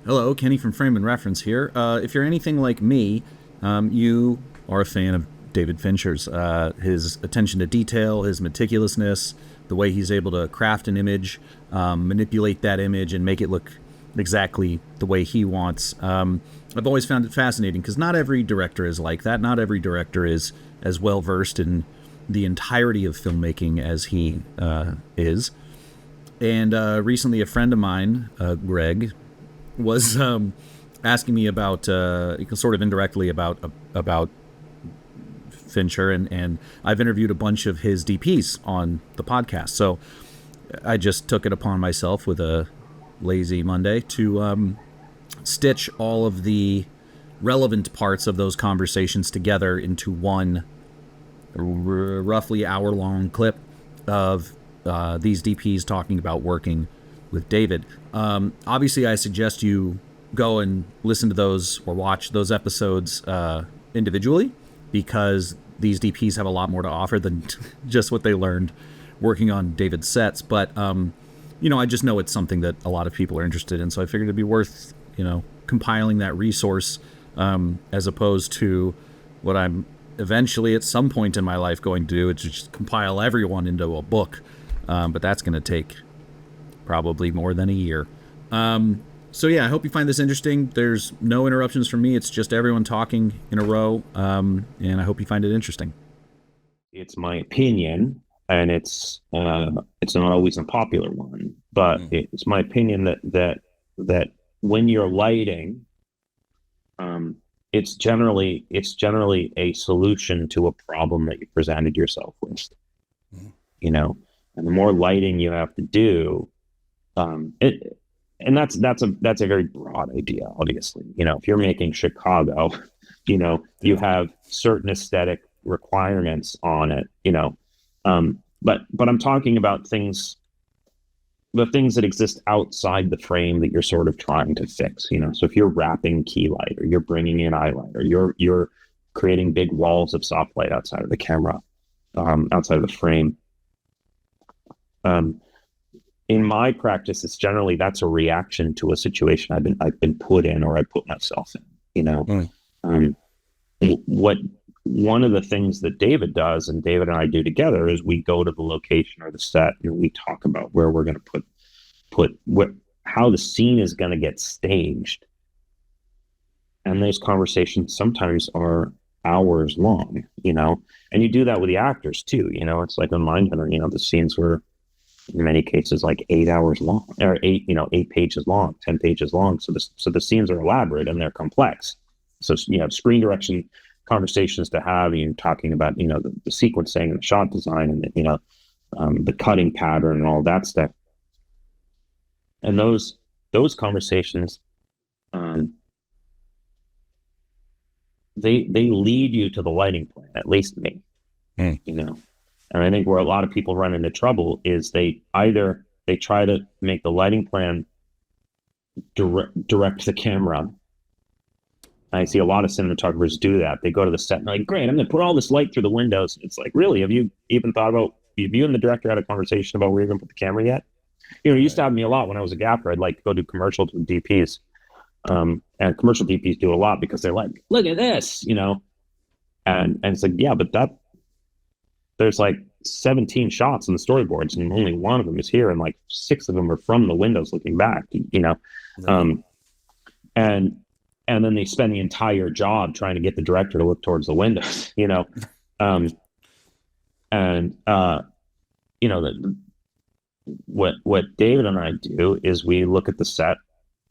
Hello, Kenny from Frame and Reference here. If you're anything like me, you are a fan of David Fincher's. His attention to detail, his meticulousness, the way he's able to craft an image, manipulate that image, and make it look exactly the way he wants. I've always found it fascinating because not every director is like that. Not every director is as well versed in the entirety of filmmaking as he is. And recently, a friend of mine, Greg, was asking me about sort of indirectly about Fincher, and I've interviewed a bunch of his DPs on the podcast. So I just took it upon myself with a lazy Monday to stitch all of the relevant parts of those conversations together into one roughly hour-long clip of these DPs talking about working with David. Obviously, I suggest you go and listen to those or watch those episodes individually, because these DPs have a lot more to offer than just what they learned working on David's sets. But I just know it's something that a lot of people are interested in, so I figured it'd be worth compiling that resource, as opposed to what I'm eventually at some point in my life going to do, is just compile everyone into a book. But that's going to take probably more than a year. So yeah, I hope you find this interesting. There's no interruptions from me. It's just everyone talking in a row. And I hope you find it interesting. It's my opinion, and it's not always a popular one, but it's my opinion that when you're lighting, it's generally a solution to a problem that you presented yourself with. You know, and the more lighting you have to do, it and that's a very broad idea. Obviously, if you're making Chicago, you have certain aesthetic requirements on it. But I'm talking about the things that exist outside the frame that you're sort of trying to fix. So if you're wrapping key light, or you're bringing in eye light, or you're creating big walls of soft light outside of the camera, outside of the frame. In my practice, it's generally that's a reaction to a situation I've been put in, or I put myself in. Um, what One of the things that David does, and David and I do together, is we go to the location or the set, and we talk about where we're going to how the scene is going to get staged. And those conversations sometimes are hours long, and you do that with the actors too. It's like on Mindhunter, the scenes were in many cases like 8 hours long, or 8 pages long, 10 pages long. So the scenes are elaborate and they're complex. So screen direction conversations to have, talking about the sequencing and the shot design, and the cutting pattern and all that stuff. And those conversations, they lead you to the lighting plan, at least me. And I think where a lot of people run into trouble is they try to make the lighting plan direct the camera. I see a lot of cinematographers do that. They go to the set and they're like, great, I'm going to put all this light through the windows. It's like, really? Have you even thought about, have you and the director had a conversation about where you're going to put the camera yet? It used to happen to me a lot when I was a gaffer. I'd like to go do commercials with DPs. And commercial DPs do a lot because they're like, look at this, and it's like, yeah, but there's like 17 shots on the storyboards, and only one of them is here, and like 6 of them are from the windows looking back. And then they spend the entire job trying to get the director to look towards the windows. What David and I do is we look at the set,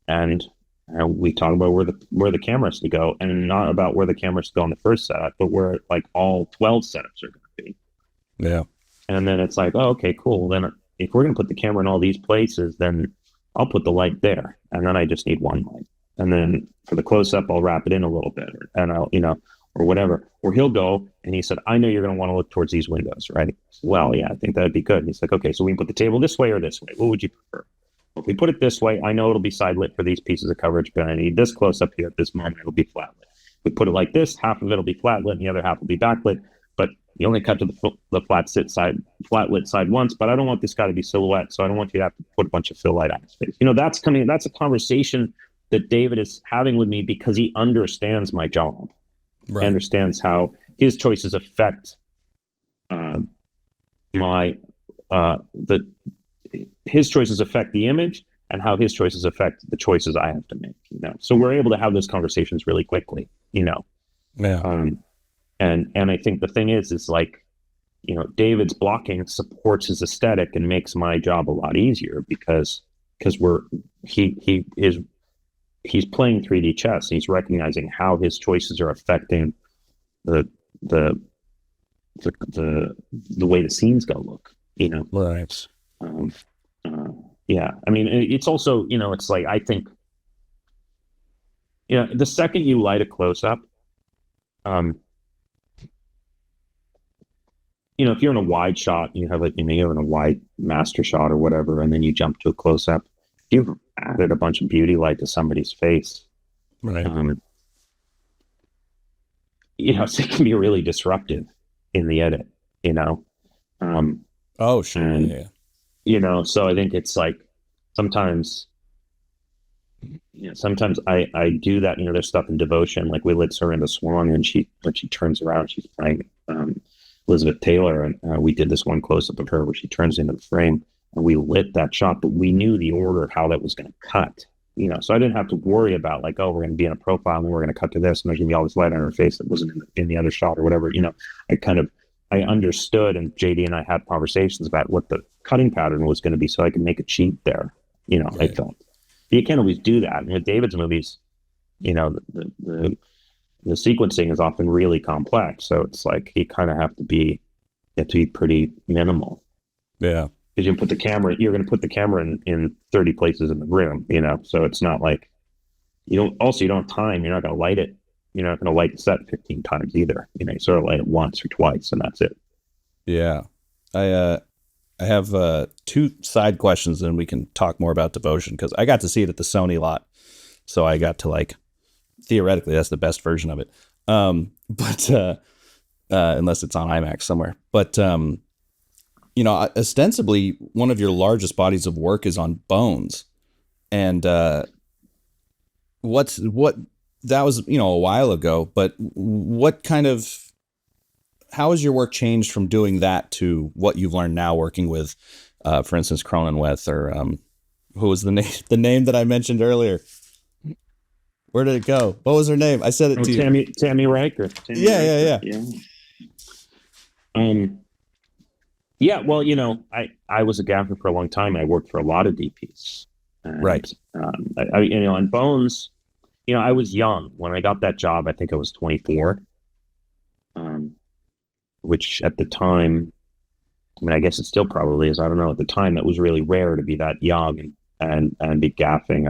and we talk about where the camera's to go, and not about where the camera's to go on the first setup, but where like all 12 setups are going to be. Yeah. And then it's like, oh, okay, cool. Then if we're going to put the camera in all these places, then I'll put the light there. And then I just need one light. And then for the close up, I'll wrap it in a little bit, and I'll, or whatever. Or he'll go and he said, I know you're going to want to look towards these windows, right? Well, yeah, I think that'd be good. And he's like, okay, so we can put the table this way or this way. What would you prefer? If we put it this way, I know it'll be side lit for these pieces of coverage, but I need this close up here at this moment. It'll be flat lit. We put it like this, half of it'll be flat lit and the other half will be backlit. But you only cut to the flat lit side once, but I don't want this guy to be silhouette, so I don't want you to have to put a bunch of fill light on his face. That's a conversation that David is having with me because he understands my job, Right. understands how his choices affect my the his choices affect the image, and how his choices affect the choices I have to make. You know, so we're able to have those conversations really quickly. You know, Yeah. And I think the thing is like, you know, David's blocking supports his aesthetic and makes my job a lot easier because he's playing 3D chess. He's recognizing how his choices are affecting the the the way the scenes go look. You know, Right. um, yeah. I mean, it's also, you know, it's like I think, you know, the second you light a close up, um, you know, if you're in a wide shot, you have like, you know, you're in a wide master shot or whatever, and then you jump to a close up, you've added a bunch of beauty light to somebody's face. Right. You know, so it can be really disruptive in the edit, you know? Oh, sure. And, Yeah. you know, so I think it's like sometimes, you know, sometimes I do that, you know, there's stuff in Devotion, like we lit Surrender Swan, and when she turns around, she's playing Elizabeth Taylor, and we did this one close up of her where she turns into the frame, and we lit that shot, but we knew the order of how that was going to cut, you know, so I didn't have to worry about like, oh, we're going to be in a profile and we're going to cut to this, and there's going to be all this light on her face that wasn't in the other shot or whatever, you know. I understood, and JD and I had conversations about what the cutting pattern was going to be, so I could make a cheat there, you know. Right. I felt you can't always do that. And with David's movies, you know, the sequencing is often really complex, so it's like you kind of have to be pretty minimal. Yeah. Because you're going to put the camera in 30 places in the room, you know. So it's not like you don't have time. You're not going to light it. You're not going to light the set 15 times either. You know, you sort of light it once or twice, and that's it. Yeah. I have two side questions, and we can talk more about Devotion, because I got to see it at the Sony lot, so I got to like, theoretically that's the best version of it. But unless it's on IMAX somewhere. But you know, ostensibly one of your largest bodies of work is on Bones, and what that was, you know, a while ago. But how has your work changed from doing that to what you've learned now working with, for instance, Cronenweth, or who was the name that I mentioned earlier? Where did it go? What was her name? I said it to you. Tammy Riker. Yeah. Yeah. Well, you know, I was a gaffer for a long time. I worked for a lot of DPs. And, Right. you know, on Bones, you know, I was young when I got that job. I think I was 24. Which at the time, I mean, I guess it still probably is. I don't know. At the time, it was really rare to be that young and be gaffing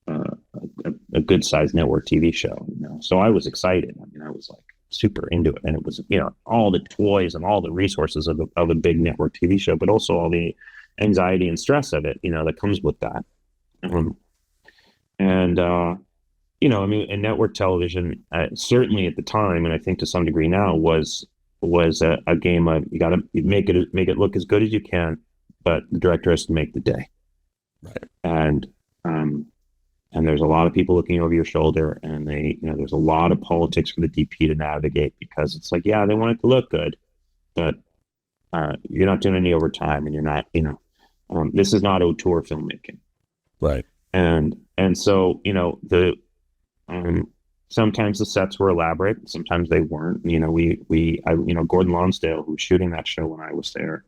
a good sized network TV show. You know, so I was excited. I mean, I was like super into it, and it was, you know, all the toys and all the resources of a big network TV show, but also all the anxiety and stress of it, you know, that comes with that. You know, I mean, and network television, certainly at the time, and I think to some degree now, was a game of you got to make it look as good as you can, but the director has to make the day, Right. And there's a lot of people looking over your shoulder, and there's a lot of politics for the DP to navigate, because it's like, yeah, they want it to look good, but you're not doing any overtime, and you're not, you know, this is not auteur filmmaking, Right. and so, you know, sometimes the sets were elaborate, sometimes they weren't. You know, you know, Gordon Lonsdale, who was shooting that show when I was there,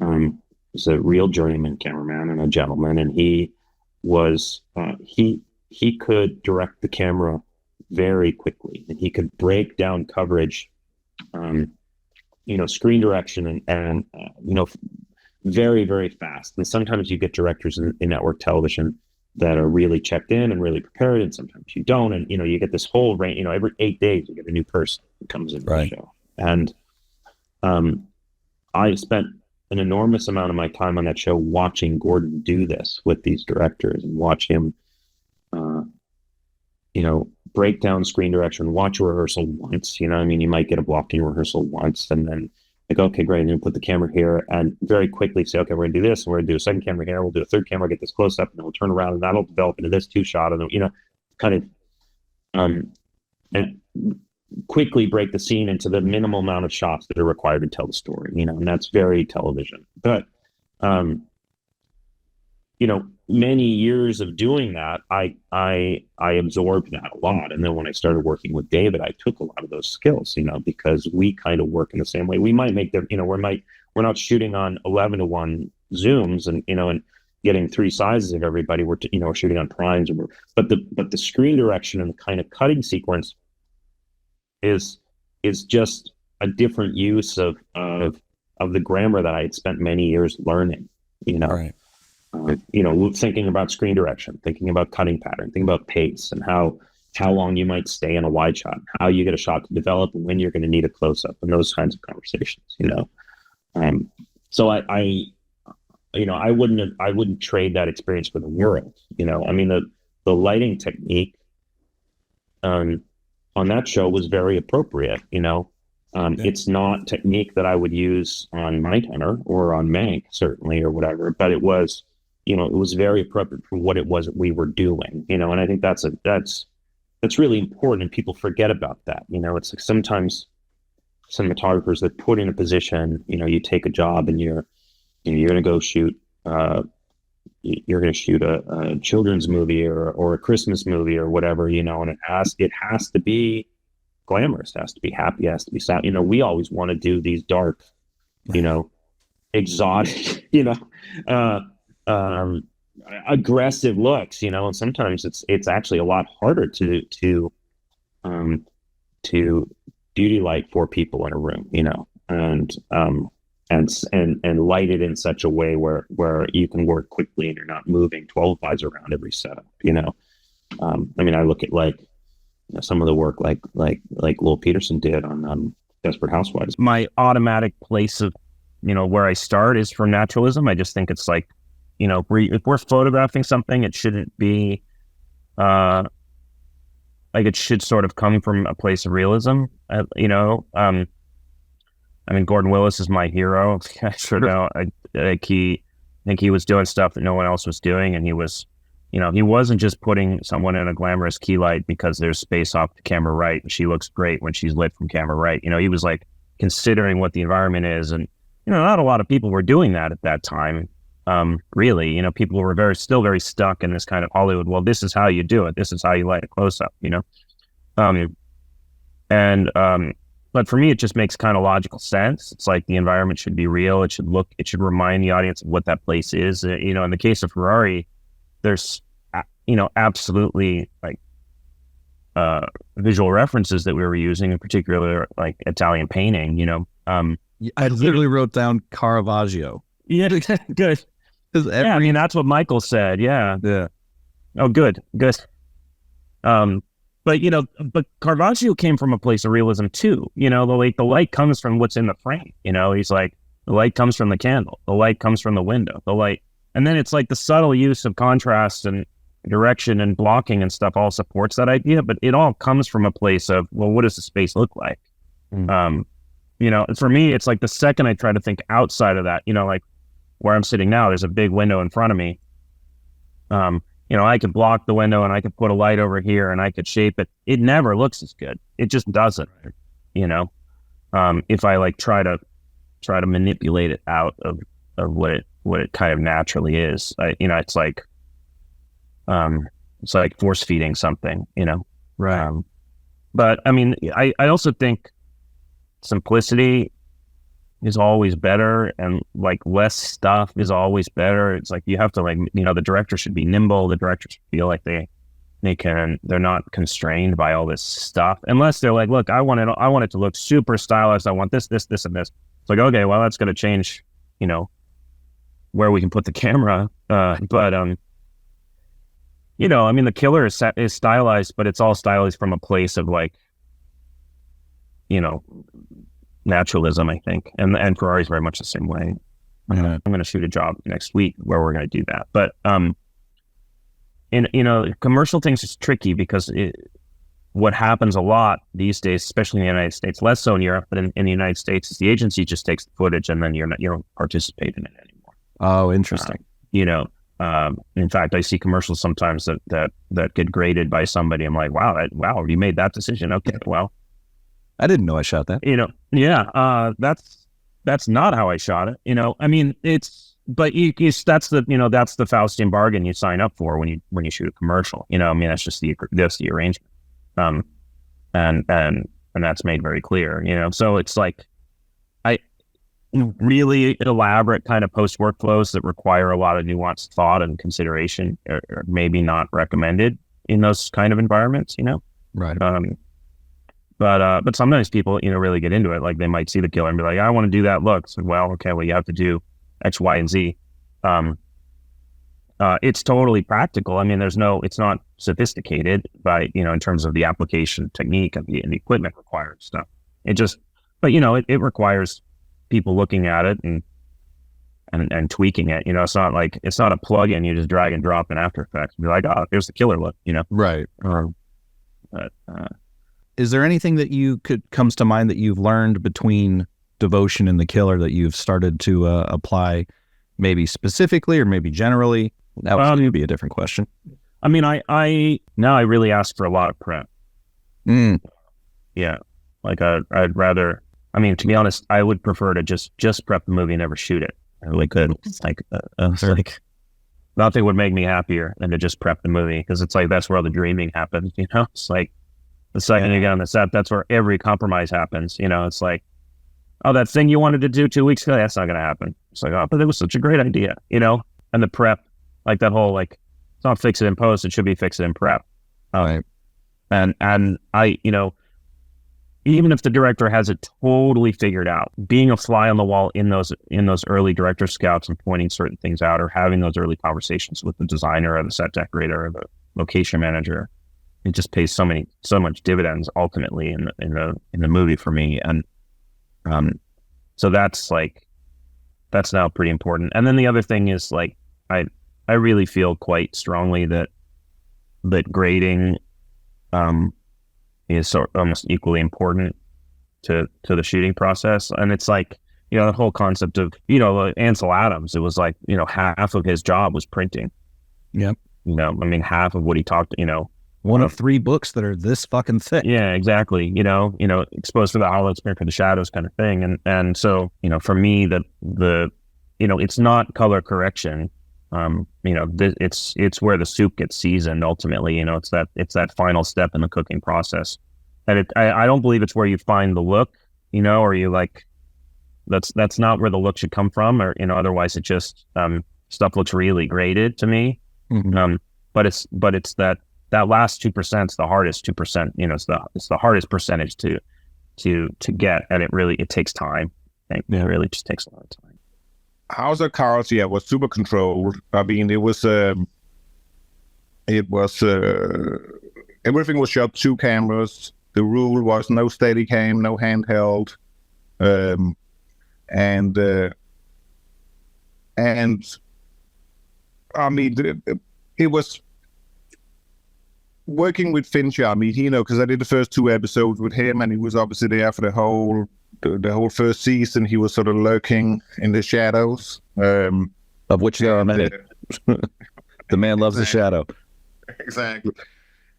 was a real journeyman cameraman and a gentleman, and he could direct the camera very quickly, and he could break down coverage, you know, screen direction, and you know, very, very fast. And sometimes you get directors in network television that are really checked in and really prepared, and sometimes you don't. And, you know, you get this whole range, you know, every 8 days you get a new person who comes into the show. And I spent an enormous amount of my time on that show watching Gordon do this with these directors, and watch him, you know, break down screen direction, watch a rehearsal once. You know, I mean, you might get a blocking rehearsal once, and then Like, okay, great. And then put the camera here and very quickly say, okay, we're gonna do this, and we're gonna do a second camera here, we'll do a third camera, get this close up, and then we'll turn around and that'll develop into this two shot. And then, kind of and quickly break the scene into the minimal amount of shots that are required to tell the story, and that's very television. But many years of doing that, I absorbed that a lot. And then when I started working with David, I took a lot of those skills, because we kind of work in the same way. We might make them, we're not shooting on 11:1 zooms and getting three sizes of everybody. We're shooting on primes, but the screen direction and the kind of cutting sequence is just a different use of the grammar that I had spent many years learning, Right. Thinking about screen direction, thinking about cutting pattern, thinking about pace and how long you might stay in a wide shot, how you get a shot to develop, and when you're going to need a close up, and those kinds of conversations. So I wouldn't trade that experience for the world. I mean, the lighting technique on that show was very appropriate. It's not technique that I would use on Mindhunter or on Mank, certainly, or whatever, but it was very appropriate for what it was that we were doing, and I think that's really important, and people forget about that. It's like sometimes cinematographers that put in a position, you take a job and you're going to go shoot, you're going to shoot a children's movie or a Christmas movie or whatever, and it has to be glamorous, it has to be happy, it has to be sad. We always want to do these dark, exotic, aggressive looks, and sometimes it's actually a lot harder to beauty light four people in a room, and light it in such a way where you can work quickly and you're not moving 12 buys around every setup. I mean, I look at some of the work like Lowell Peterson did on Desperate Housewives. My automatic place of where I start is from naturalism. I just think it's like, if we're photographing something, it shouldn't be it should sort of come from a place of realism. I mean, Gordon Willis is my hero. I think he was doing stuff that no one else was doing, and he was, he wasn't just putting someone in a glamorous key light because there's space off the camera right and she looks great when she's lit from camera right. He was like considering what the environment is, and not a lot of people were doing that at that time. Really, people were still very stuck in this kind of Hollywood. Well, this is how you do it. This is how you light a close up. But for me, it just makes kind of logical sense. It's like the environment should be real. It should remind the audience of what that place is. In the case of Ferrari, there's, absolutely like visual references that we were using, in particular, like Italian painting, I literally wrote down Caravaggio. Yeah, good. Yeah, I mean, that's what Michael said. Yeah. Yeah. Oh, good. But Caravaggio came from a place of realism too. The light comes from what's in the frame. He's like, the light comes from the candle. The light comes from the window. And then it's like the subtle use of contrast and direction and blocking and stuff all supports that idea. But it all comes from a place of, well, what does the space look like? For me, it's like the second I try to think outside of that, like where I'm sitting now, there's a big window in front of me. I could block the window and I could put a light over here and I could shape it. It never looks as good. It just doesn't, if I like try to manipulate it out of what it kind of naturally is. It's like force feeding something, Right. But I mean, I also think simplicity is always better, and like less stuff is always better. It's like you have to the director should be nimble. The director should feel like they're not constrained by all this stuff, unless they're like, look, I want it to look super stylized. I want this, and this. It's like, okay, well, that's going to change, where we can put the camera. But I mean, The Killer is stylized, but it's all stylized from a place of like, naturalism, I think, and Ferrari's very much the same way. I'm going to shoot a job next week where we're going to do that, but commercial things is tricky because what happens a lot these days, especially in the United States, less so in Europe, but in the United States, is the agency just takes the footage and then you don't participate in it anymore. Oh, interesting. In fact, I see commercials sometimes that get graded by somebody. I'm like, wow, you made that decision. Okay, well, I didn't know I shot that. That's not how I shot it. I mean, but that's the Faustian bargain you sign up for when you shoot a commercial. I mean, that's the arrangement. And that's made very clear. So it's like, really elaborate kind of post workflows that require a lot of nuanced thought and consideration are maybe not recommended in those kind of environments. Right. But sometimes people, really get into it. Like they might see the killer and be like, I want to do that look. So, well, okay, you have to do X, Y, and Z. It's totally practical. I mean, it's not sophisticated in terms of the application technique and the equipment required stuff. It requires people looking at it and tweaking it. It's not a plug-in you just drag and drop in After Effects and be like, oh, here's the killer look. Right. But is there anything that comes to mind that you've learned between Devotion and The Killer that you've started to apply, maybe specifically or maybe generally? That would be a different question. I mean, I really ask for a lot of prep. Yeah, like I'd rather. I mean, to be honest, I would prefer to just prep the movie and never shoot it. I really could. It's like nothing would make me happier than to just prep the movie, because it's like that's where all the dreaming happens. It's like the second you get on the set, that's where every compromise happens. It's like, oh, that thing you wanted to do 2 weeks ago, that's not going to happen. It's like, oh, but it was such a great idea, And the prep, like that whole it's not fix it in post, it should be fix it in prep. Right. And I, even if the director has it totally figured out, being a fly on the wall in those early director scouts and pointing certain things out, or having those early conversations with the designer or the set decorator or the location manager, it just pays so much dividends ultimately in the movie for me. And so that's now pretty important. And then the other thing is I really feel quite strongly that grading is almost equally important to the shooting process. And it's like, the whole concept of, Ansel Adams, it was like, half of his job was printing. Yep. I mean, half of what he talked, one of 3 books that are this fucking thick. Yeah, exactly. Exposed for the hollows, spared for the shadows kind of thing. And so, for me, it's not color correction. It's where the soup gets seasoned ultimately. It's that final step in the cooking process. And I don't believe it's where you find the look, or you that's not where the look should come from, or, otherwise it just, stuff looks really graded to me. Mm-hmm. But it's that last 2% is the hardest 2%, it's the hardest percentage to get. And it takes time. It really just takes a lot of time. House of Cards, was super controlled. I mean, it was everything was shot 2 cameras. The rule was no Steadicam, no handheld, and I mean, it was working with Fincher. I mean, because I did the first 2 episodes with him, and he was obviously there for the whole first season. He was sort of lurking in the shadows, of which there are many. The man loves the shadow. Exactly.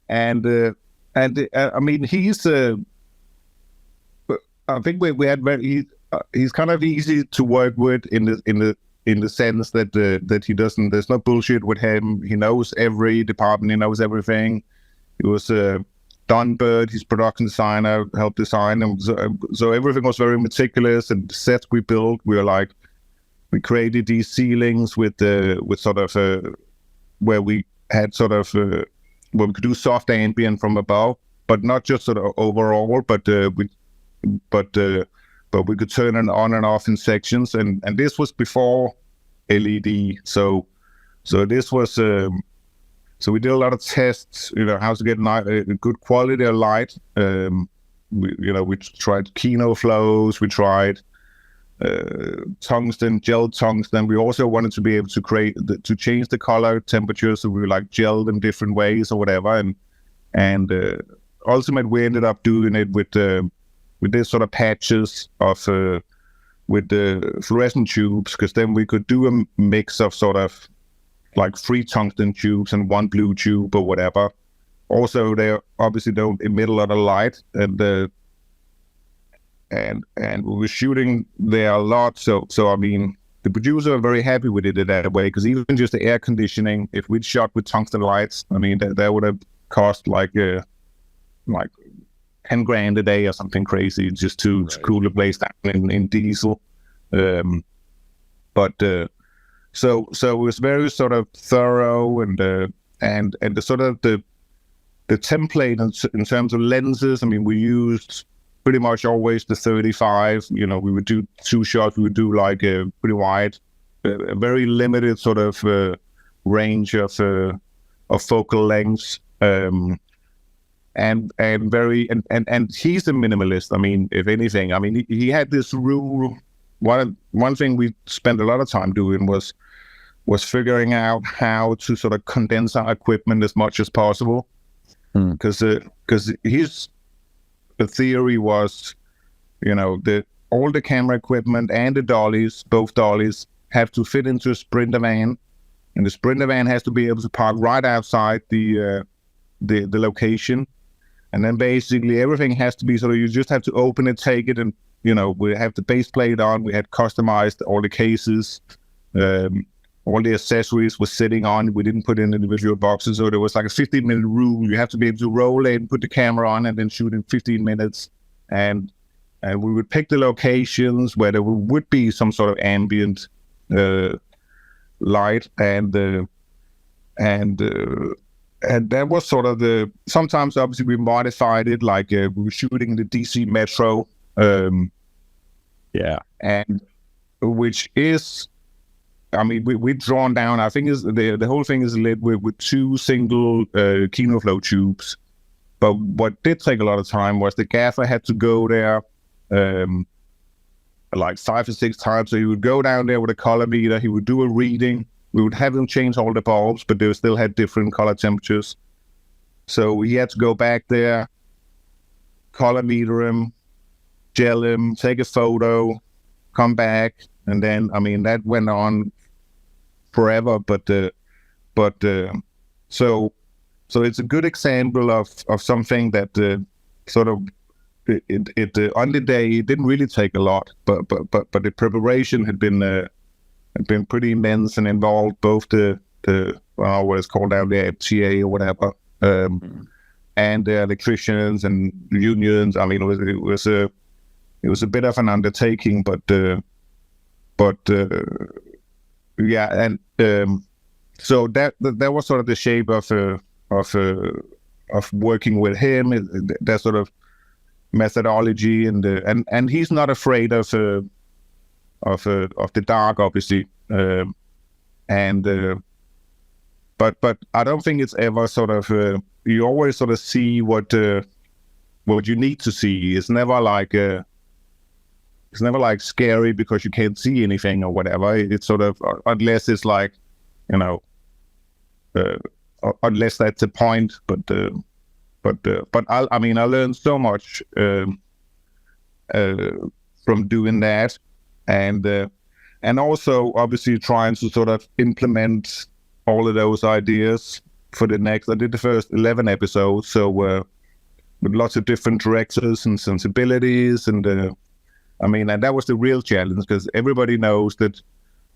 And I mean, he's I think we had he's kind of easy to work with in the sense that he doesn't, there's no bullshit with him. He knows every department, he knows everything. It was Don Bird, his production designer, helped design them. So everything was very meticulous, and the sets we built, we created these ceilings with sort of where we had sort of where we could do soft ambient from above, but not just sort of overall, but we could turn it on and off in sections, and this was before LED. So this was so we did a lot of tests, how to get a good quality of light. We tried Kino flows, we tried tungsten, gel tungsten. We also wanted to be able to change the color temperature, so we gelled in different ways or whatever. And ultimately we ended up doing it with this sort of patches of with the fluorescent tubes, because then we could do a mix of sort of like 3 tungsten tubes and 1 blue tube or whatever. Also, they obviously don't emit a lot of light, and we were shooting there a lot. So I mean, the producers are very happy with it in that way, because even just the air conditioning, if we'd shot with tungsten lights, I mean, that would have cost like 10 grand a day or something crazy just to cool the place down in diesel. So it was very sort of thorough, and the sort of the template in terms of lenses. I mean, we used pretty much always the 35. You know, we would do 2 shots. We would do like a pretty wide, a very limited sort of range of focal lengths. And he's a minimalist. I mean, if anything, I mean, he had this rule. One thing we spent a lot of time doing was figuring out how to sort of condense our equipment as much as possible. Because the theory was, you know, all the camera equipment and the dollies, both dollies, have to fit into a Sprinter van, and the Sprinter van has to be able to park right outside the location, and then basically everything has to be sort of, you just have to open it, take it, and, you know, we have the base plate on. We had customized all the cases. All the accessories were sitting on. We didn't put in individual boxes, so there was like a 15-minute rule. You have to be able to roll in, put the camera on, and then shoot in 15 minutes. And we would pick the locations where there would be some sort of ambient light, and that was sort of the. Sometimes, obviously, we modified it, like we were shooting in the DC Metro. And which is. I mean, we've drawn down, I think the whole thing is lit with 2 single KinoFlow tubes. But what did take a lot of time was the gaffer had to go there like 5 or 6 times. So he would go down there with a color meter, he would do a reading, we would have him change all the bulbs, but they still had different color temperatures. So he had to go back there, color meter him, gel him, take a photo, come back. And then, I mean, that went on forever, so it's a good example of something that sort of it on the day it didn't really take a lot, but the preparation had been pretty immense and involved both the what is called now the FTA or whatever, and the electricians and unions. I mean, it was a bit of an undertaking, but yeah, and so that was sort of the shape of working with him, that sort of methodology, and he's not afraid of the dark, obviously, but I don't think it's ever sort of you always sort of see what you need to see. It's never like scary because you can't see anything or whatever. It's sort of, unless it's like, you know, unless that's the point. But I mean, I learned so much from doing that, and also obviously trying to sort of implement all of those ideas for the next. I did the first 11 episodes, so with lots of different directors and sensibilities, and I mean, and that was the real challenge, because everybody knows that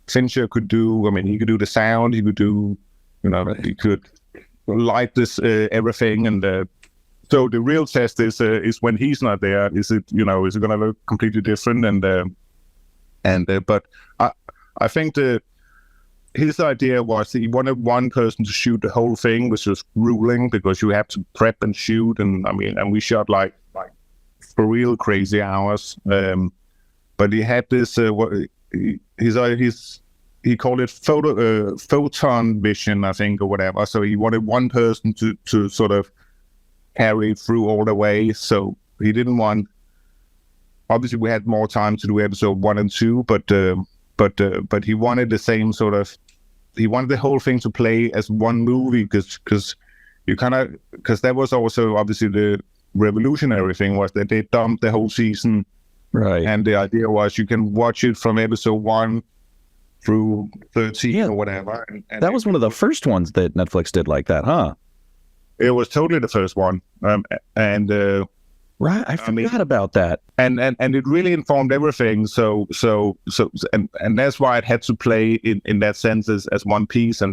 Fincher could do. I mean, he could do the sound, he could do, you know, he could light this everything, and so the real test is when he's not there. Is it going to look completely different? But I think his idea was he wanted one person to shoot the whole thing, which was grueling because you have to prep and shoot, and I mean, and we shot like for real crazy hours. But he had this he called it photon vision, I think, or whatever. So he wanted one person to sort of carry through all the way. So he didn't want. Obviously, we had more time to do episode 1 and 2, but he wanted the same sort of. He wanted the whole thing to play as one movie, because that was also obviously revolutionary thing was that they dumped the whole season, Right. and the idea was you can watch it from episode 1 through 13 or whatever. And that was one of the first ones that Netflix did like that, huh? It was totally the first one, Right, I forgot about that. And it really informed everything. So that's why it had to play in that sense as one piece. I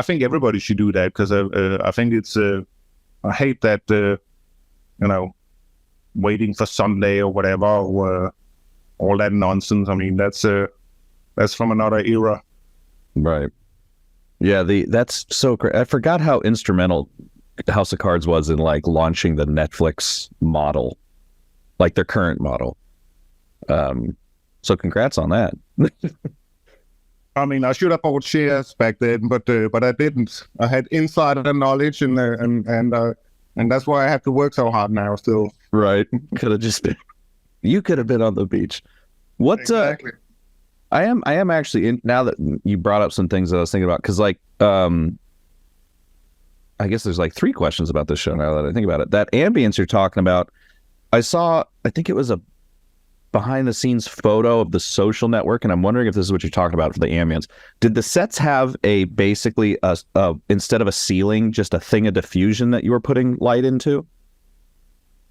think everybody should do that, because I think it's I hate that waiting for Sunday or whatever, or all that nonsense. I mean, that's from another era. Right. Yeah, that's so great. I forgot how instrumental House of Cards was in like launching the Netflix model, like their current model. So congrats on that. I mean, I should have bought shares back then, but I didn't. I had insider knowledge, and that's why I have to work so hard now still. Right. Could have just been. You could have been on the beach. What? Exactly. I am actually now that you brought up some things that I was thinking about, because like I guess there's like 3 questions about this show now that I think about it. That ambience you're talking about, I think it was a behind the scenes photo of The Social Network, and I'm wondering if this is what you're talking about for the ambience. Did the sets have basically instead of a ceiling, just a thing of diffusion that you were putting light into?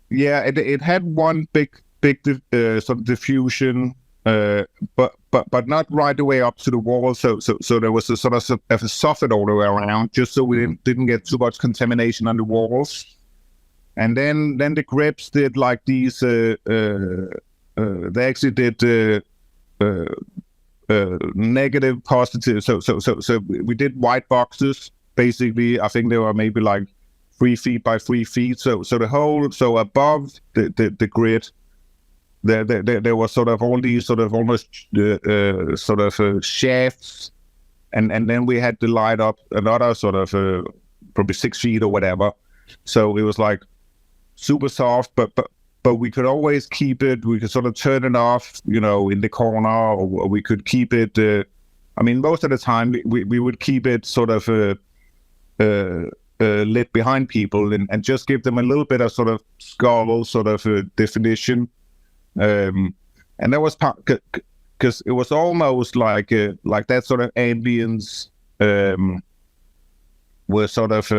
Yeah, it had one big sort of diffusion, but not right the way up to the wall. So there was a sort of a soffit all the way around, just so we didn't get too much contamination on the walls. And then the grips did like these. They actually did negative, positive. So we did white boxes. Basically, I think they were maybe like 3 feet by 3 feet. So above the grid, there was sort of all these sort of almost shafts, and then we had to light up another sort of probably 6 feet or whatever. So it was like super soft, but we could always keep it. We could sort of turn it off, in the corner, or we could keep it. Most of the time we would keep it sort of lit behind people, and just give them a little bit of sort of skull sort of definition. And that was part because it was almost like that sort of ambience was sort of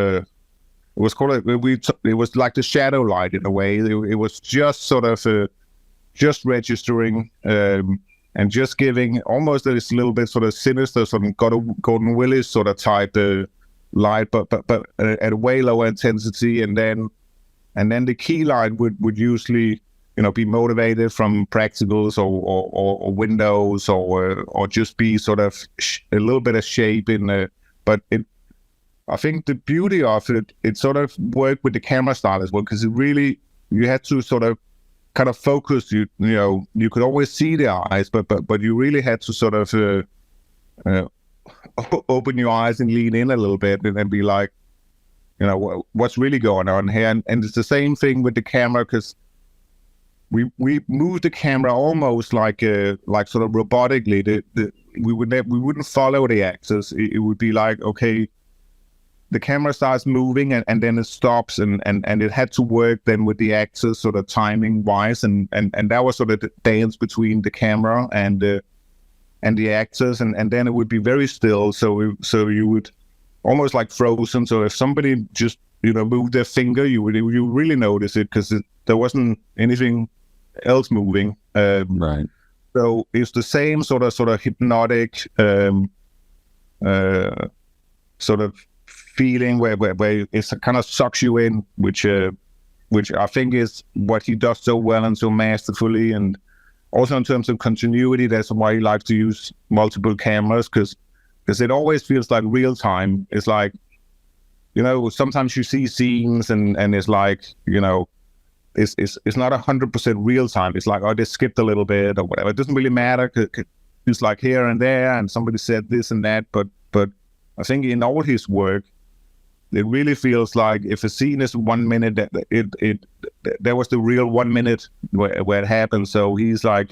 it was called it was like the shadow light in a way. It was just sort of just registering and just giving almost this little bit sort of sinister, sort of Gordon Willis sort of type light, but at a way lower intensity, and then the key light would usually be motivated from practicals or windows, or just be sort of a little bit of shape in but I think the beauty of it sort of worked with the camera style as well, because it really, you had to sort of kind of focus. You could always see the eyes, but you really had to sort of open your eyes and lean in a little bit and be like, what's really going on here. And it's the same thing with the camera, because we moved the camera almost like sort of robotically. We wouldn't follow the axis. It would be like, okay, the camera starts moving and then it stops, and it had to work then with the axis sort of timing wise, and that was sort of the dance between the camera and the axis, and then it would be very still, so you would almost like frozen. So if somebody just moved their finger, you really notice it, because there wasn't anything else moving. Right. So it's the same sort of hypnotic sort of feeling where it kind of sucks you in, which I think is what he does so well and so masterfully. And also in terms of continuity, that's why he likes to use multiple cameras, because it always feels like real time. It's like, sometimes you see scenes and it's like, it's not 100% real time. It's like, oh, they skipped a little bit or whatever. It doesn't really matter. It's like here and there, and somebody said this and that. But I think in all his work, it really feels like if a scene is 1 minute, that was the real 1 minute where it happened. So he's like,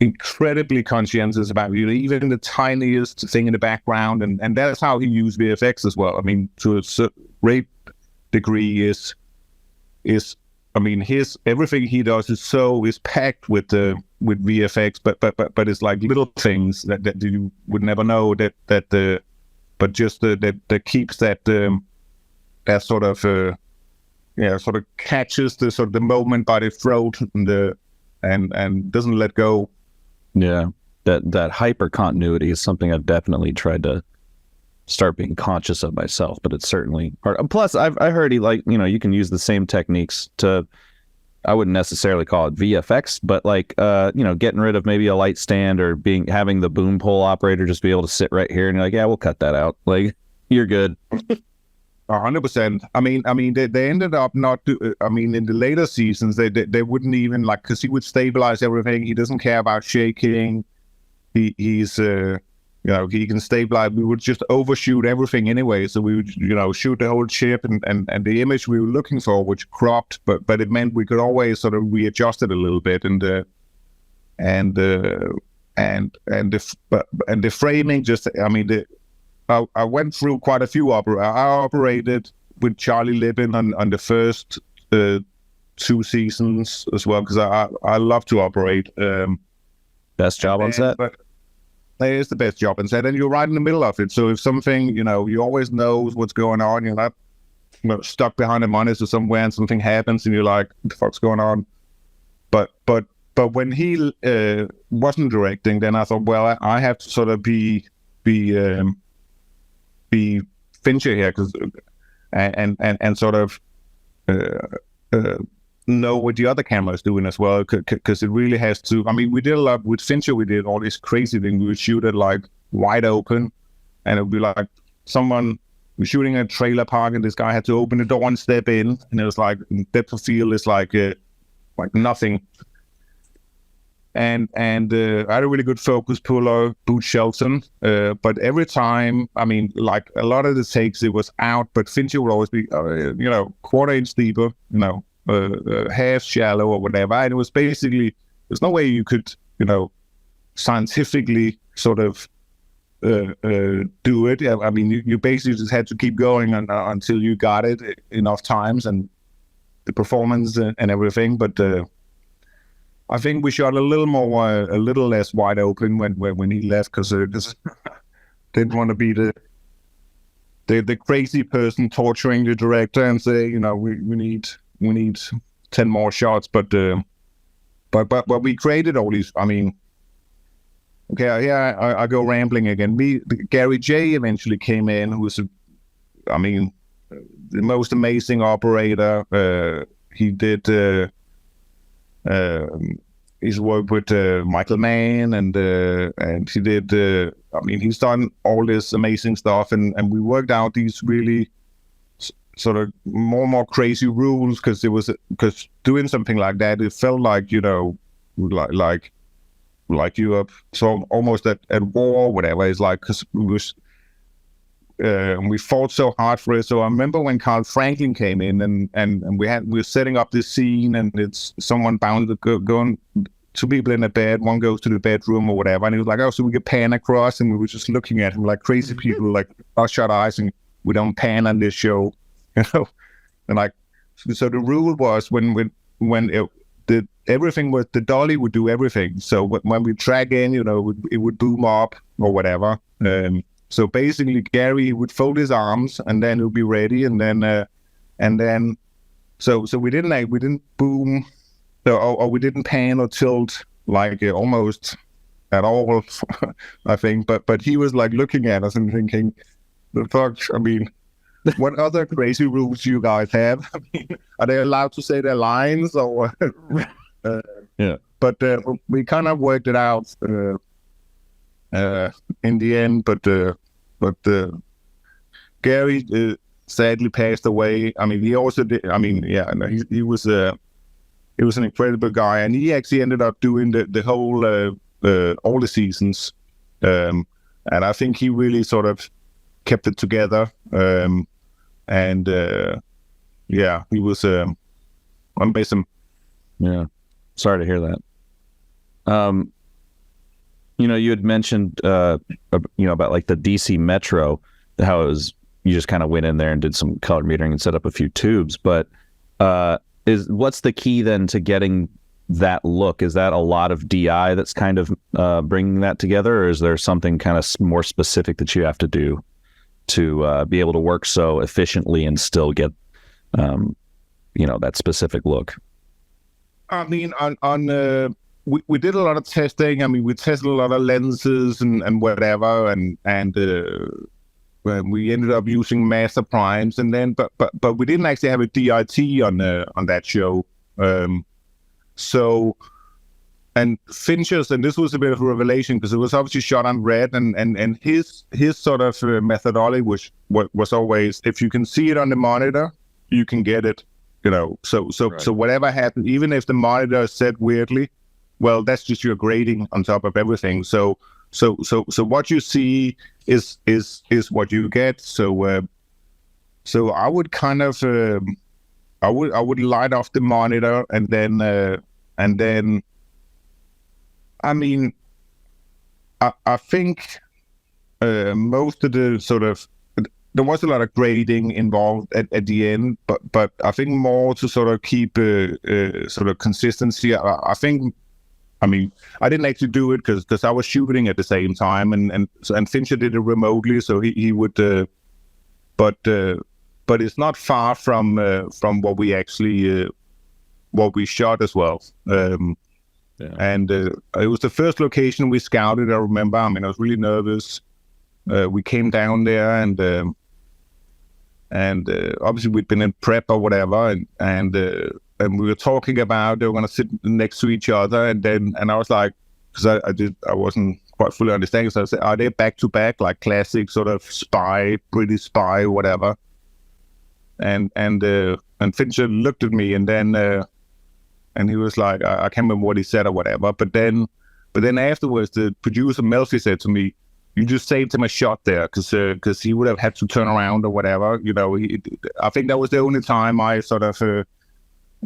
incredibly conscientious about even the tiniest thing in the background, and that's how he used VFX as well. I mean, to a great degree is I mean, his everything he does is packed with VFX, but it's like little things that you would never know but just that keeps that sort of sort of catches the sort of the moment by the throat and doesn't let go. Yeah, that hyper continuity is something I've definitely tried to start being conscious of myself, but it's certainly hard. Plus, I heard you can use the same techniques to, I wouldn't necessarily call it VFX, but like getting rid of maybe a light stand or having the boom pole operator just be able to sit right here and you're like, yeah, we'll cut that out. Like, you're good. 100%. I mean, they ended up not. In the later seasons, they wouldn't even because he would stabilize everything. He doesn't care about shaking. He's he can stabilize. We would just overshoot everything anyway. So we would shoot the whole ship, and the image we were looking for, which cropped, but it meant we could always sort of readjust it a little bit, and the framing. Just I went through quite a few I operated with Charlie Lippin on the first 2 seasons as well, because I love to operate. Best job on set? But it is the best job on set, and you're right in the middle of it. So if something, you always know what's going on. You're not stuck behind a monitor somewhere and something happens and you're like, what the fuck's going on? But when he wasn't directing, then I thought, well, I have to sort of be Fincher here, and sort of know what the other camera is doing as well, because it really has to. I mean, we did a lot with Fincher. We did all this crazy thing. We would shoot it like wide open, and it would be like someone was shooting a trailer park, and this guy had to open the door and step in, and it was like depth of field is like nothing. And I had a really good focus puller, Boots Shelton. But every time, I mean, like a lot of the takes, it was out, but Fincher would always be, quarter inch deeper, half shallow or whatever. And it was basically, there's no way you could, scientifically sort of do it. I mean, you basically just had to keep going until you got it enough times and the performance and everything. But I think we shot a little less wide open when he left, because didn't want to be the crazy person torturing the director and say, we need 10 more shots. But we created all these. I mean, okay, yeah, I go rambling again. Gary J eventually came in, who was, the most amazing operator. He did. He's worked with Michael Mann, and he did. He's done all this amazing stuff, and we worked out these really sort of more crazy rules, because doing something like that, it felt like like you are so almost at war or whatever. It's like, because we fought so hard for it. So I remember when Carl Franklin came in, and we were setting up this scene, and it's someone bound to going, 2 people in a bed, one goes to the bedroom or whatever, and he was like, oh, so we could pan across, and we were just looking at him like crazy people, like shut eyes, and we don't pan on this show, and like, so the rule was when everything was, the dolly would do everything. So when we drag in, it would boom up or whatever. So basically, Gary would fold his arms, and then he'll be ready, and then, so we didn't boom, or we didn't pan or tilt like almost at all, I think. But he was like looking at us and thinking, the fuck? I mean, what other crazy rules do you guys have? I mean, are they allowed to say their lines or? Yeah. But we kind of worked it out. In the end, but Gary sadly passed away. I mean, he also did. I mean, yeah, no, he was an incredible guy, and he actually ended up doing the whole all the seasons, and I think he really sort of kept it together. And yeah, he was amazing. Yeah, sorry to hear that. You had mentioned, about like the DC Metro, how it was, you just kind of went in there and did some color metering and set up a few tubes. But what's the key then to getting that look? Is that a lot of DI that's kind of bringing that together, or is there something kind of more specific that you have to do to be able to work so efficiently and still get, that specific look? I mean, we did a lot of testing. I mean, we tested a lot of lenses and whatever, and we ended up using master primes, and then but we didn't actually have a DIT on that show. So, and Fincher's, and this was a bit of a revelation because it was obviously shot on red, and his sort of methodology was always, if you can see it on the monitor, you can get it. So whatever happened, even if the monitor is set weirdly, well, that's just your grading on top of everything. So what you see is what you get. So I would kind of I would light off the monitor, and then I mean, I think most of the sort of, there was a lot of grading involved at the end, but I think more to sort of keep sort of consistency. I think, I mean, I didn't actually do it because I was shooting at the same time, and Fincher did it remotely, so he would, but it's not far from what we actually what we shot as well. And it was the first location we scouted. I remember. I mean, I was really nervous. We came down there, and obviously we'd been in prep or whatever, and we were talking about they were going to sit next to each other, and I was like, because I wasn't quite fully understanding, so I said, are they back to back, like classic sort of spy, British spy, whatever? And Fincher looked at me, and then he was like, I can't remember what he said or whatever, but then afterwards the producer Melfi said to me, you just saved him a shot there, because he would have had to turn around or whatever. I think that was the only time I sort of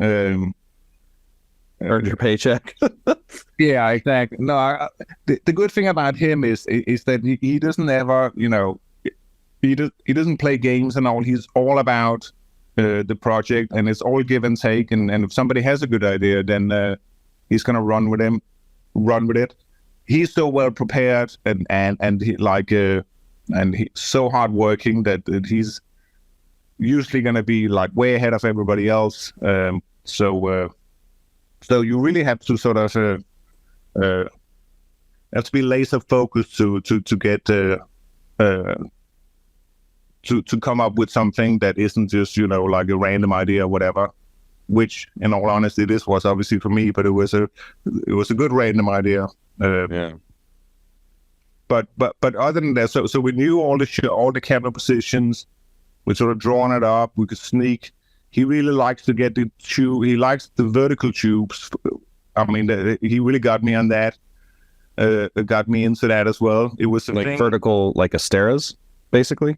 earned your paycheck. Yeah, exactly. No, the good thing about him is that he doesn't ever, he doesn't play games and all. He's all about the project, and it's all give and take. And if somebody has a good idea, then he's gonna run with it. He's so well prepared, and he and he's so hardworking that he's usually gonna be like way ahead of everybody else. So you really have to sort of have to be laser focused to get to come up with something that isn't just like a random idea or whatever. Which, in all honesty, this was obviously for me, but it was a good random idea. Yeah. But other than that, so we knew all the camera positions. We sort of drawn it up. We could sneak. He really likes to get the tube. He likes the vertical tubes. I mean, he really got me on that. Got me into that as well. It was like vertical, like Asteras, basically.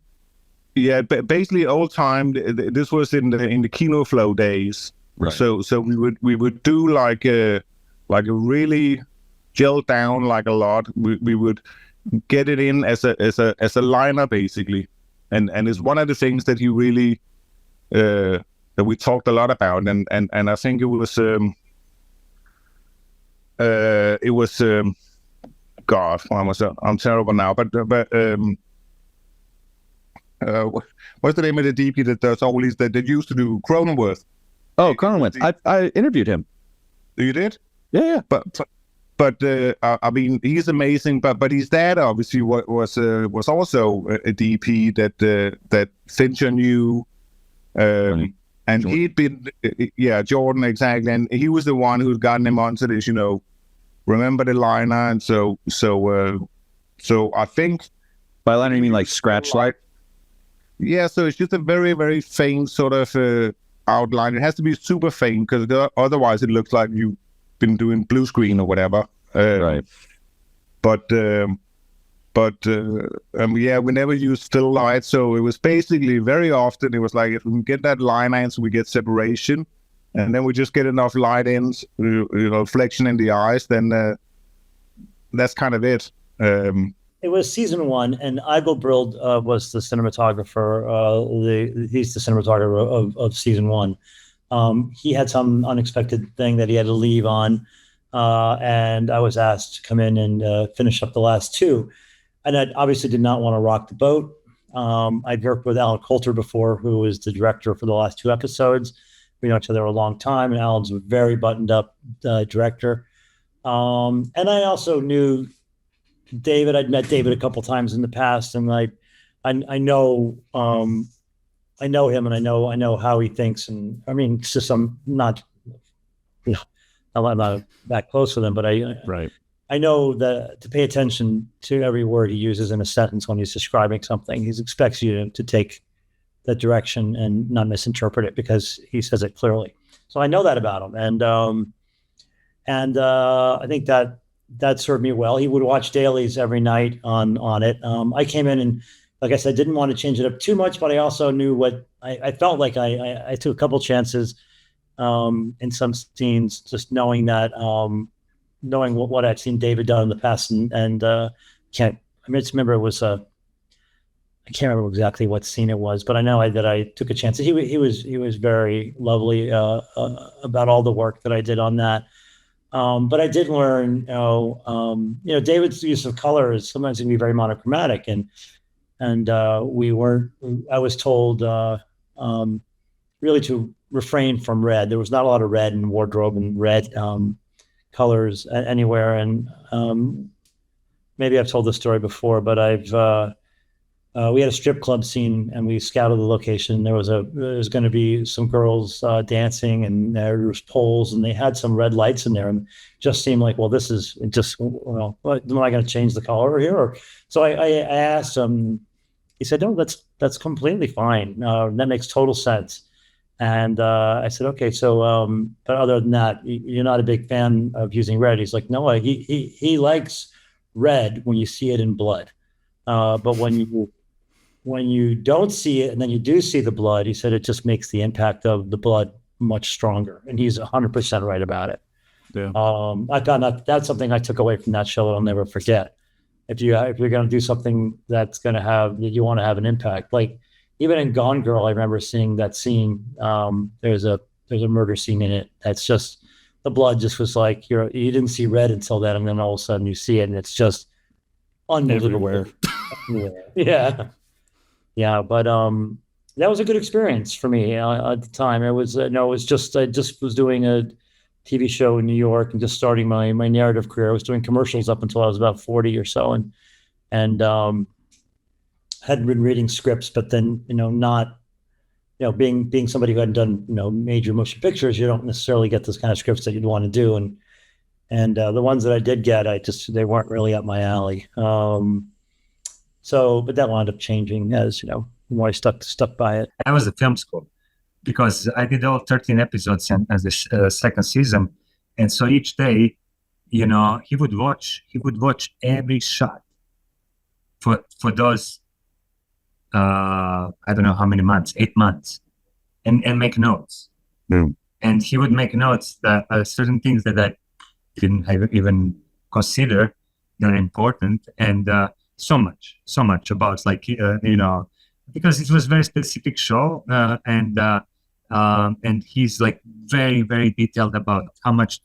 Yeah, basically old time. This was in the Kino Flow days. Right. So we would do like a really gel down like a lot. We would get it in as a liner basically, and it's one of the things that he really that we talked a lot about, and I think it was God, I'm terrible now, but what's the name of the DP that does all these that used to do Cronenworth? Oh, Cronenworth. I interviewed him. You did? Yeah. But I mean, he's amazing. But his dad obviously was also a DP that Fincher knew, and Jordan. He'd been Jordan, exactly, and he was the one who'd gotten him onto this. Remember the liner, and so I think by liner you mean like scratch light. Yeah, so it's just a very, very faint sort of outline. It has to be super faint because otherwise it looks like you've been doing blue screen or whatever. Right. But we never used still light, so it was basically very often it was like if we can get that line in, so we get separation, and then we just get enough light in, reflection in the eyes, then that's kind of it. It was season 1, and Eigelbrild was the cinematographer. He's the cinematographer of season 1. He had some unexpected thing that he had to leave on, and I was asked to come in and finish up the last 2. And I obviously did not want to rock the boat. I'd worked with Alan Coulter before, who was the director for the last 2 episodes. We know each other a long time, and Alan's a very buttoned up director. And I also knew David. I'd met David a couple times in the past, and I know him, and I know how he thinks. And I mean, it's just I'm not that close with him, but I know that to pay attention to every word he uses in a sentence when he's describing something. He expects you to take that direction and not misinterpret it because he says it clearly. So I know that about him, and I think that served me well. He would watch dailies every night on it. I came in and, like I said, didn't want to change it up too much, but I also knew what I felt like. I took a couple chances in some scenes, just knowing that, knowing what I'd seen David done in the past, and just remember it was I can't remember exactly what scene it was, but I know that I took a chance. He was very lovely about all the work that I did on that. But I did learn, David's use of color is sometimes going to be very monochromatic, and we weren't. I was told really to refrain from red. There was not a lot of red in wardrobe and red colors anywhere. And maybe I've told this story before, but we had a strip club scene and we scouted the location. There was going to be some girls dancing, and there was poles, and they had some red lights in there, and it just seemed like, well, this is just, am I going to change the color here? So I asked him. He said, no, that's completely fine. That makes total sense. And I said, okay, so but other than that, you're not a big fan of using red. He's like, no, he likes red when you see it in blood, but when you don't see it and then you do see the blood, he said it just makes the impact of the blood much stronger. And he's 100% right about it. Yeah. I found that's something I took away from that show that I'll never forget. If you're going to do something that's going to you want to have an impact, like even in Gone Girl, I remember seeing that scene. There's a murder scene in it. That's just, the blood just was like, you didn't see red until then. And then all of a sudden you see it and it's just unbelievable. Everywhere. Yeah, but that was a good experience for me at the time. It was I just was doing a TV show in New York and just starting my narrative career. I was doing commercials up until I was about 40 or so, and hadn't been reading scripts, but then not being somebody who hadn't done major motion pictures, you don't necessarily get those kind of scripts that you'd want to do, and the ones that I did get, they weren't really up my alley. But that wound up changing as, the more I stuck by it. I was at film school because I did all 13 episodes as the second season. And so each day, he would watch every shot for those, I don't know how many months, 8 months, and make notes. Mm. And he would make notes that certain things that I didn't even consider that are important. And, so much about because it was a very specific show, and he's like very, very detailed about how much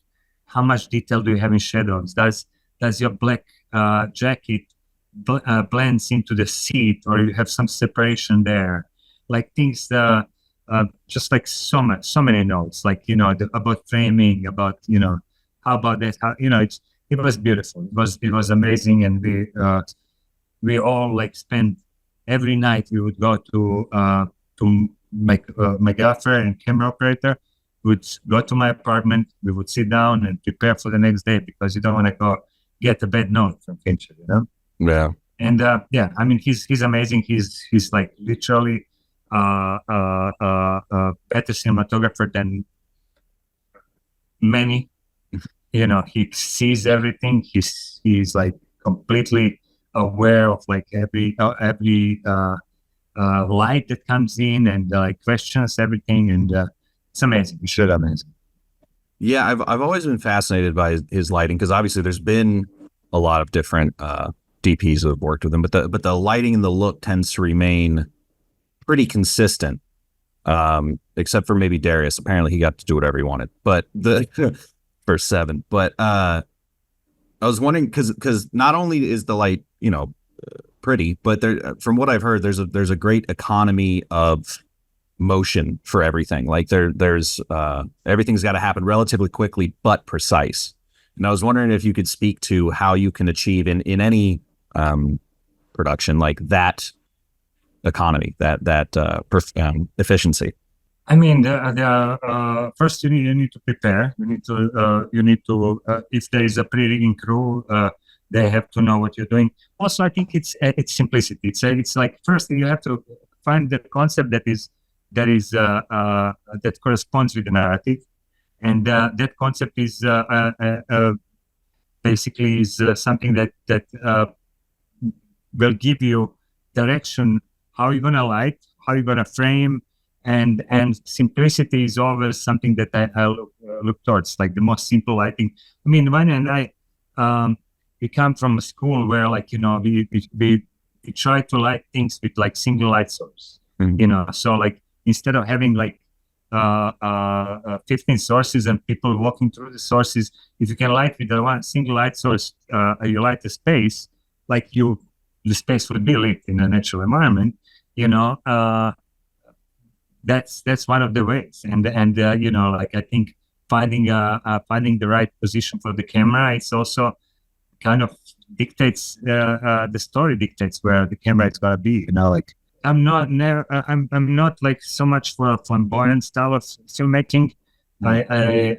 detail do you have in shadows. Does your black jacket blends into the seat, or you have some separation there, like things just like so many notes, like about framing, about how about that, how it was beautiful, it was amazing. And we all spend every night. We would go to my gaffer and camera operator would go to my apartment. We would sit down and prepare for the next day, because you don't want to go get a bad note from Fincher, Yeah. And I mean, he's amazing. He's like literally better cinematographer than many. He sees everything. He's like completely aware of like every light that comes in, and questions everything, and it's amazing. It's really amazing. Yeah, I've always been fascinated by his lighting, because obviously there's been a lot of different DPs who have worked with him, but the lighting and the look tends to remain pretty consistent, except for maybe Darius. Apparently, he got to do whatever he wanted, but for 7. But I was wondering because not only is the light, pretty, but from what I've heard, there's a great economy of motion for everything. Like there's everything's got to happen relatively quickly but precise. And I was wondering if you could speak to how you can achieve in any production like that economy, that efficiency. I mean, first you need to prepare. You need to if there is a pre-rigging crew, they have to know what you're doing. Also, I think it's simplicity. It's like first you have to find the concept that corresponds with the narrative, and that concept is basically something that will give you direction. How you're gonna light, how you're gonna frame, and simplicity is always something that I look towards, like the most simple lighting. I mean, Vanya and I, we come from a school where, we try to light things with like single light source. So like instead of having 15 sources and people walking through the sources, if you can light with the one single light source, you light the space, the space would be lit in a natural environment. That's one of the ways, and I think finding the right position for the camera, it's also kind of dictates the story dictates where the camera is gonna be. I'm not like so much for a flamboyant style of filmmaking. I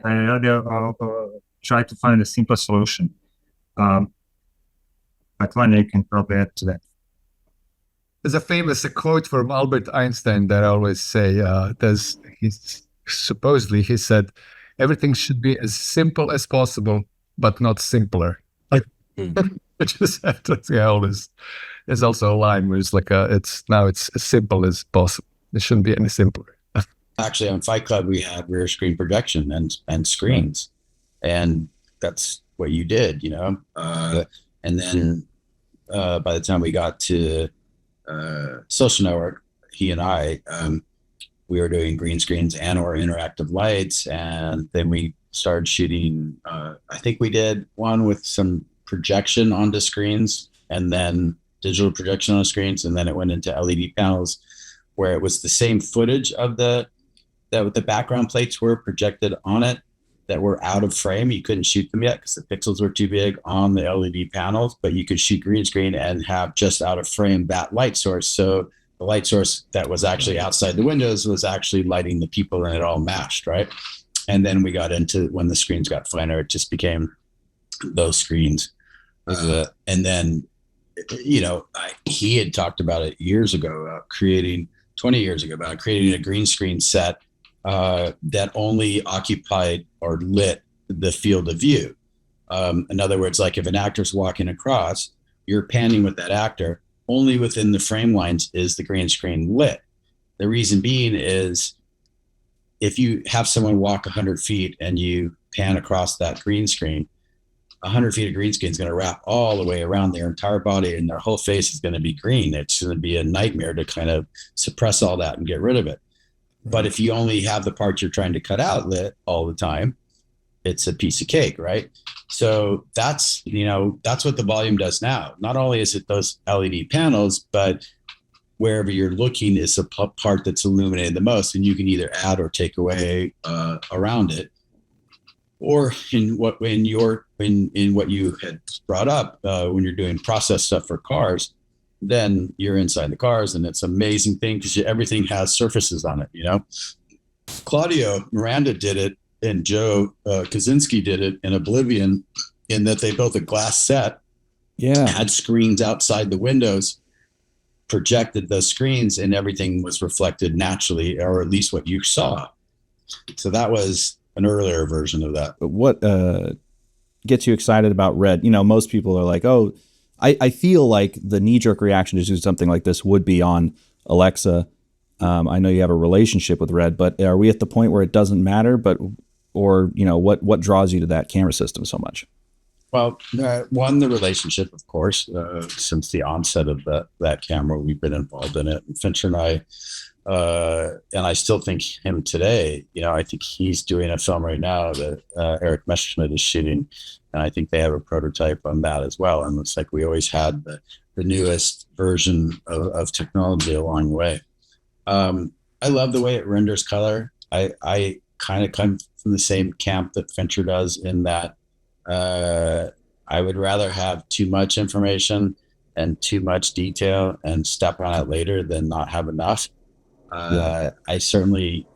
rather try to find a simple solution. But one day can probably add to that. There's a famous quote from Albert Einstein that I always say. Supposedly he said, "Everything should be as simple as possible, but not simpler." Which is always. There's also a line where it's like it's as simple as possible. It shouldn't be any simpler. Actually, on Fight Club, we had rear screen projection and screens, and that's what you did, and then by the time we got to Social Network, he and I, we were doing green screens and or interactive lights, and then we started shooting. I think we did one with some projection onto screens, and then digital projection on screens, and then it went into LED panels, where it was the same footage of the background plates were projected on it that were out of frame. You couldn't shoot them yet because the pixels were too big on the LED panels, but you could shoot green screen and have just out of frame that light source. So the light source that was actually outside the windows was actually lighting the people, and it all matched, right? And then we got into when the screens got finer, it just became those screens. And then, he had talked about it years ago, 20 years ago, about creating a green screen set that only occupied or lit the field of view. In other words, like if an actor's walking across, you're panning with that actor, only within the frame lines is the green screen lit. The reason being is if you have someone walk 100 feet and you pan across that green screen, 100 feet of green screen is going to wrap all the way around their entire body, and their whole face is going to be green. It's going to be a nightmare to kind of suppress all that and get rid of it. But if you only have the part you're trying to cut out lit all the time, it's a piece of cake, right? So that's what the volume does now. Not only is it those LED panels, but wherever you're looking is a part that's illuminated the most, and you can either add or take away around it. Or in what you had brought up, when you're doing process stuff for cars, then you're inside the cars, and it's an amazing thing because everything has surfaces on it. Claudio Miranda did it, and Joe Kaczynski did it in Oblivion, in that they built a glass set, had screens outside the windows, projected those screens, and everything was reflected naturally, or at least what you saw. So that was an earlier version of that. But what gets you excited about Red? Most people are like, oh, I feel like the knee-jerk reaction to do something like this would be on Alexa. I know you have a relationship with Red, but are we at the point where it doesn't matter? What draws you to that camera system so much? Well, one, the relationship, of course, since the onset of that camera, we've been involved in it. And Fincher and I still think him today. I think he's doing a film right now that Eric Messerschmidt is shooting, and I think they have a prototype on that as well. And it's like we always had the newest version of technology along the way. I love the way it renders color. I kind of come from the same camp that Fincher does in that I would rather have too much information and too much detail and step on it later than not have enough. I certainly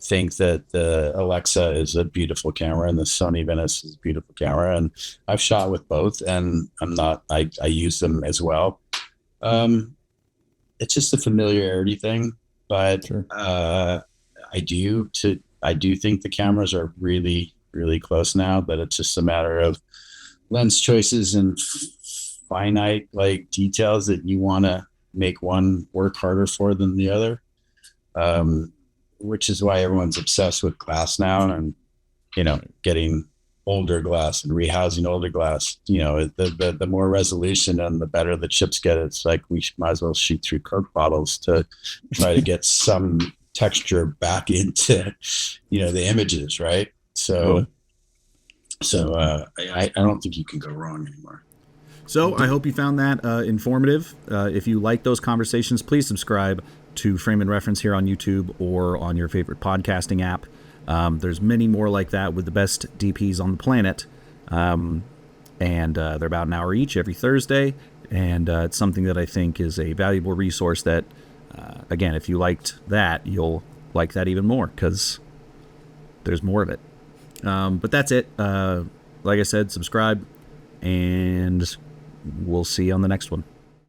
think that the Alexa is a beautiful camera and the Sony Venice is a beautiful camera, and I've shot with both, and I use them as well. It's just a familiarity thing, but Sure. I do think the cameras are really, really close now, but it's just a matter of lens choices and finite details that you want to make one work harder for than the other. Which is why everyone's obsessed with glass now, and getting older glass and rehousing older glass. The more resolution and the better the chips get. It's like we might as well shoot through Coke bottles to try to get some texture back into the images, right? So I don't think you can go wrong anymore. So I hope you found that informative. If you like those conversations, please subscribe to Frame and Reference here on YouTube or on your favorite podcasting app. There's many more like that with the best DPs on the planet. And they're about an hour each every Thursday. And it's something that I think is a valuable resource that, again, if you liked that, you'll like that even more because there's more of it. But that's it. Like I said, subscribe, and we'll see you on the next one.